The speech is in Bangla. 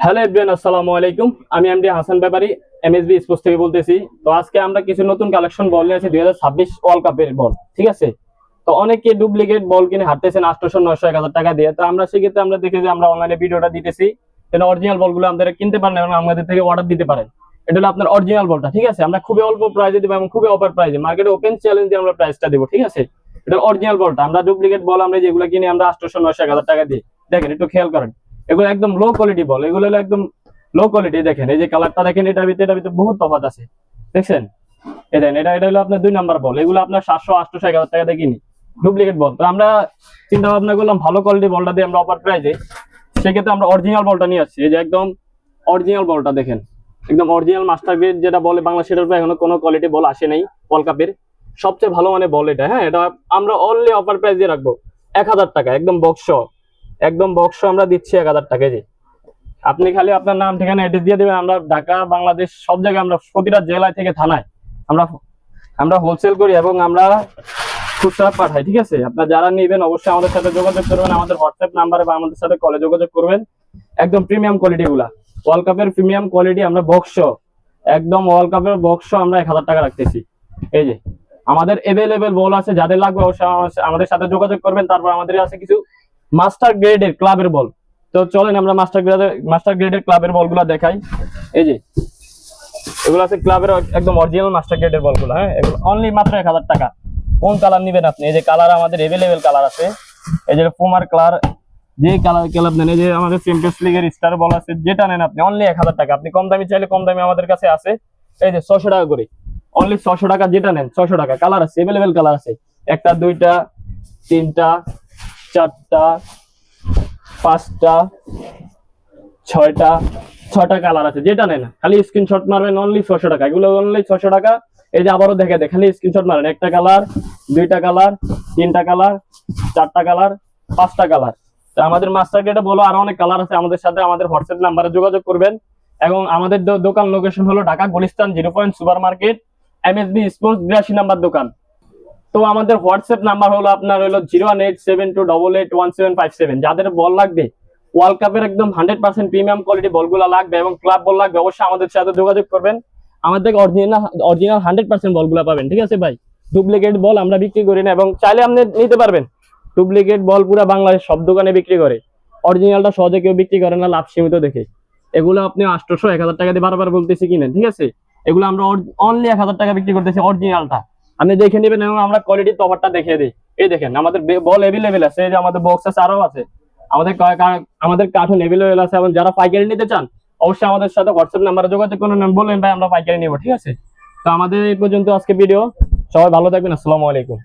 হ্যালো এভরিওয়ান, আসসালামু আলাইকুম। আমি এমডি হাসান ব্যাপারী, এমএসবি স্পোর্টস থেকে বলতেছি। তো আজকে আমরা কিছু নতুন কালেকশন বল নিয়ে আছি 2026 ওয়ার্ল্ড কাপের বল, ঠিক আছে। তো অনেকে ডুপ্লিকেট বল কিনে হাঁটতেছেন 800, 900, 1000 টাকা দিয়ে। তো আমরা সেক্ষেত্রে আমরা দেখে যে আমরা অনলাইনে ভিডিওটা দিতেছি, যেন অরিজিনাল বলগুলো আপনারা কিনতে পারেন এবং আমাদের থেকে অর্ডার দিতে পারেন। এটা হলো আপনার অরিজিনাল বলটা, ঠিক আছে। আমরা খুবই অল্প প্রাইসে দিব এবং খুবই অফার প্রাইসে, মার্কেটে ওপেন চ্যালেঞ্জ দিয়ে আমরা প্রাইসটা দেবো, ঠিক আছে। এটা অরিজিনাল বলটা। আমরা ডুপ্লিকেট বল আমরা যেগুলো কিনে আমরা 800, 900, 1000 টাকা দিয়ে, দেখেন একটু খেয়াল করেন। এগুলো একদম লো কোয়ালিটি বল, এগুলো হলো একদম লো কোয়ালিটি। দেখেন এই যে কালারটা দেখেন, এটার ভিতরে বহুত তফাৎ আছে, দেখছেন। এই দেখেন, এটা হলো আপনার 2 নাম্বার বল। এগুলো আপনার 700, 800, 1000 টাকা দিয়ে কিনি ডুপ্লিকেট বল। তো আমরা চিন্তা ভাবনা করলাম ভালো কোয়ালিটি বলটা দিয়ে আমরা অফার প্রাইসে, সেক্ষেত্রে আমরা অরিজিনাল বলটা নিয়ে আসছি। এই যে একদম অরিজিনাল বলটা দেখেন, একদম অরিজিনাল মাস্টার গ্রেড যেটা বলে বাংলা, সেটার উপর এখনো কোনো কোয়ালিটি বল আসে নাই। ওয়ার্ল্ড কাপের সবচেয়ে ভালো মানে বল এটা। হ্যাঁ, এটা আমরা অনলি অফার প্রাইস দিয়ে রাখবো 1000 টাকা, একদম বক্স আমরা দিচ্ছি 1000 টাকা। যে আপনি খালি আপনার নাম ঠিকানা অ্যাড্রেস দিয়ে দেবেন, আমরা ঢাকা বাংলাদেশ সব জায়গায়, আমরা প্রতিটা জেলা থেকে থানায় আমরা আমরা হোলসেল করি এবং আমরা খুচরা পাঠাই, ঠিক আছে। আপনারা যারা নেবেন অবশ্যই আমাদের সাথে যোগাযোগ করবেন, আমাদের হোয়াটসঅ্যাপ নাম্বারে বা আমাদের সাথে কলে যোগাযোগ করবেন। একদম প্রিমিয়াম কোয়ালিটি গুলা, ওয়ার্ল্ড কাপের প্রিমিয়াম কোয়ালিটি আমরা বক্স, একদম ওয়ার্ল্ড কাপের বক্স আমরা 1000 টাকা রাখতেছি। এই যে আমাদের এভেলেবেল বল আছে, যাদের লাগবে অবশ্যই আমাদের সাথে যোগাযোগ করবেন। তারপর আমাদের আছে কিছু মাস্টার গ্রেডের ক্লাবের বল। তো চলেন আমরা মাস্টার গ্রেডের ক্লাবের বলগুলো দেখাই। এই যে এগুলো আছে ক্লাবের একদম অরিজিনাল মাস্টার গ্রেডের বলগুলো। হ্যাঁ, এগুলো অনলি মাত্র 1000 টাকা। কোন কালার নেবেন আপনি? এই যে কালার আমাদের এভেলেবেল কালার আছে। এই যে পুমার কালার, যে কালার নেন, এই যে আমাদের চ্যাম্পিয়ন্স লিগের স্টার বল আছে, যেটা নেন আপনি অনলি 1000 টাকা। আপনি কম দামি চাইলে কম দামি আমাদের কাছে আছে। এই যে 600 টাকা করে, অনলি 600 টাকা। যেটা নেন 600 টাকা। কালার আছে, এভেলেবেল কালার আছে। একটা, দুইটা, তিনটা, চারটা, পাঁচটা, ছয়টা কালার আছে। যেটা নেন খালি স্ক্রিনশট মারবেন, অনলি 600 টাকা। এগুলো অনলি 600 টাকা। এই যে আবারও দেখে খালি স্ক্রিনশট মারেন। একটা কালার, দুইটা কালার, তিনটা কালার, চারটা কালার, পাঁচটা কালার। তো আমাদের মাস্টার গ্রেডে বলো আরো অনেক কালার আছে। আমাদের সাথে আমাদের হোয়াটসঅ্যাপ নাম্বারে যোগাযোগ করবেন। এবং আমাদের দোকান লোকেশন হলো Dhaka Gulistan 0 point super market, MSB sports 82 number দোকান। তো আমাদের হোয়াটসঅ্যাপ নাম্বার হলো আপনার হলো 01872881757। যাদের বল লাগবে ওয়ার্ল্ড কাপের একদম 100% প্রিমিয়াম কোয়ালিটি বলগুলো লাগবে এবং ক্লাব বল লাগবে, অবশ্যই আমাদের সাথে যোগাযোগ করবেন। আমাদের থেকে অরিজিনাল 100% বলগুলো পাবেন, ঠিক আছে ভাই। ডুপ্লিকেট বল আমরা বিক্রি করি না এবং চাইলে আপনি নিতে পারবেন। ডুপ্লিকেট বল পুরো বাংলাদেশ সব দোকানে বিক্রি করে, অরিজিনালটা সহজে কেউ বিক্রি করে না, লাভ সীমিত দেখে। এগুলো আপনি 800, 1000 টাকা দিয়ে বারবার বলতেছি কিনেন, ঠিক আছে। এগুলো আমরা অনলি 1000 টাকা বিক্রি করতেছি অরিজিনালটা। আপনি দেখে নেবেন এবং আমরা কোয়ালিটির তফাৎটা দেখিয়ে দিই। এই দেখেন আমাদের বল এভেলেবেল আছে, এই যে আমাদের বক্স আছে, আরো আছে আমাদের কার্টুন এভেলেবেল আছে। এবং যারা পাইকারি নিতে চান অবশ্যই আমাদের সাথে হোয়াটসঅ্যাপ নাম্বারে যোগাযোগ করুন, বললেন ভাই আমরা পাইকারি নেবো, ঠিক আছে। তো আমাদের এই পর্যন্ত আজকে ভিডিও। সবাই ভালো থাকবেন, আসসালামু আলাইকুম।